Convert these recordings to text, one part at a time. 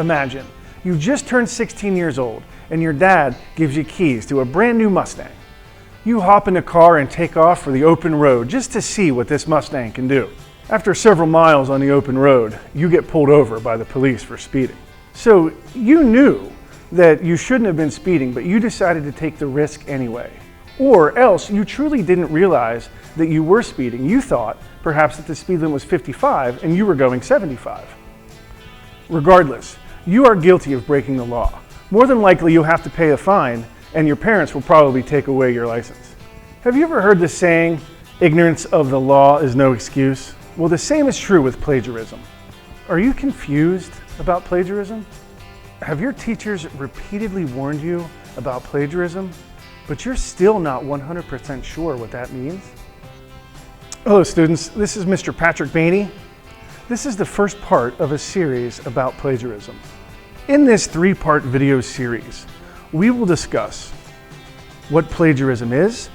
Imagine, you just turned 16 years old and your dad gives you keys to a brand new Mustang. You hop in the car and take off for the open road just to see what this Mustang can do. After several miles on the open road, you get pulled over by the police for speeding. So you knew that you shouldn't have been speeding, but you decided to take the risk anyway. Or else you truly didn't realize that you were speeding. You thought perhaps that the speed limit was 55 and you were going 75. Regardless, you are guilty of breaking the law. More than likely you'll have to pay a fine and your parents will probably take away your license. Have you ever heard the saying, ignorance of the law is no excuse? Well, the same is true with plagiarism. Are you confused about plagiarism? Have your teachers repeatedly warned you about plagiarism, but you're still not 100% sure what that means? Hello students, this is Mr. Patrick Baney. This is the first part of a series about plagiarism. In this three-part video series, we will discuss what plagiarism is,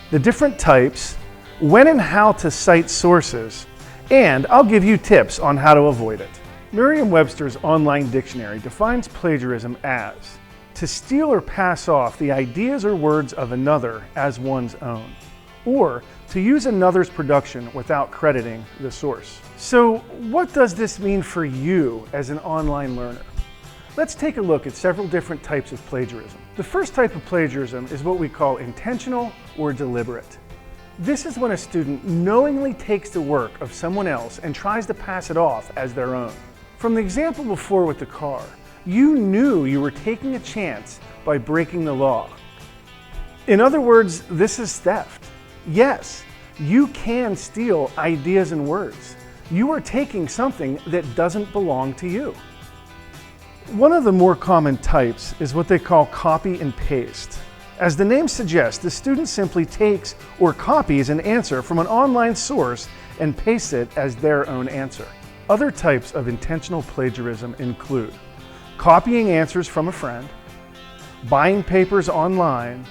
the different types, when and how to cite sources, and I'll give you tips on how to avoid it. Merriam-Webster's online dictionary defines plagiarism as to steal or pass off the ideas or words of another as one's own, or to use another's production without crediting the source. So what does this mean for you as an online learner? Let's take a look at several different types of plagiarism. The first type of plagiarism is what we call intentional or deliberate. This is when a student knowingly takes the work of someone else and tries to pass it off as their own. From the example before with the car, you knew you were taking a chance by breaking the law. In other words, this is theft. Yes, you can steal ideas and words. You are taking something that doesn't belong to you. One of the more common types is what they call copy and paste. As the name suggests, the student simply takes or copies an answer from an online source and pastes it as their own answer. Other types of intentional plagiarism include copying answers from a friend, buying papers online,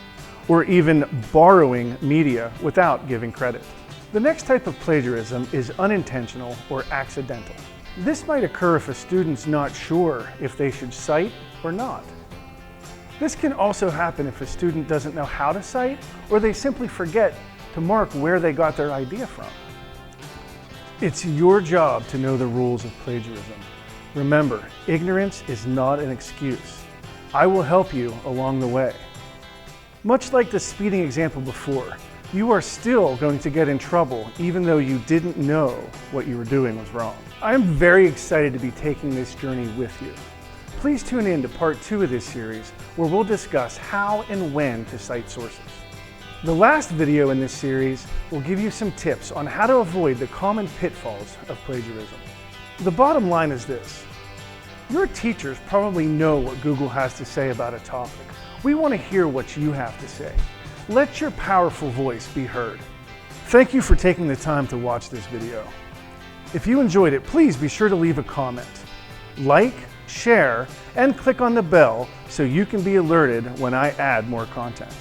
or even borrowing media without giving credit. The next type of plagiarism is unintentional or accidental. This might occur if a student's not sure if they should cite or not. This can also happen if a student doesn't know how to cite or they simply forget to mark where they got their idea from. It's your job to know the rules of plagiarism. Remember, ignorance is not an excuse. I will help you along the way. Much like the speeding example before, you are still going to get in trouble even though you didn't know what you were doing was wrong. I am very excited to be taking this journey with you. Please tune in to part 2 of this series where we'll discuss how and when to cite sources. The last video in this series will give you some tips on how to avoid the common pitfalls of plagiarism. The bottom line is this: your teachers probably know what Google has to say about a topic. We want to hear what you have to say. Let your powerful voice be heard. Thank you for taking the time to watch this video. If you enjoyed it, please be sure to leave a comment, like, share, and click on the bell so you can be alerted when I add more content.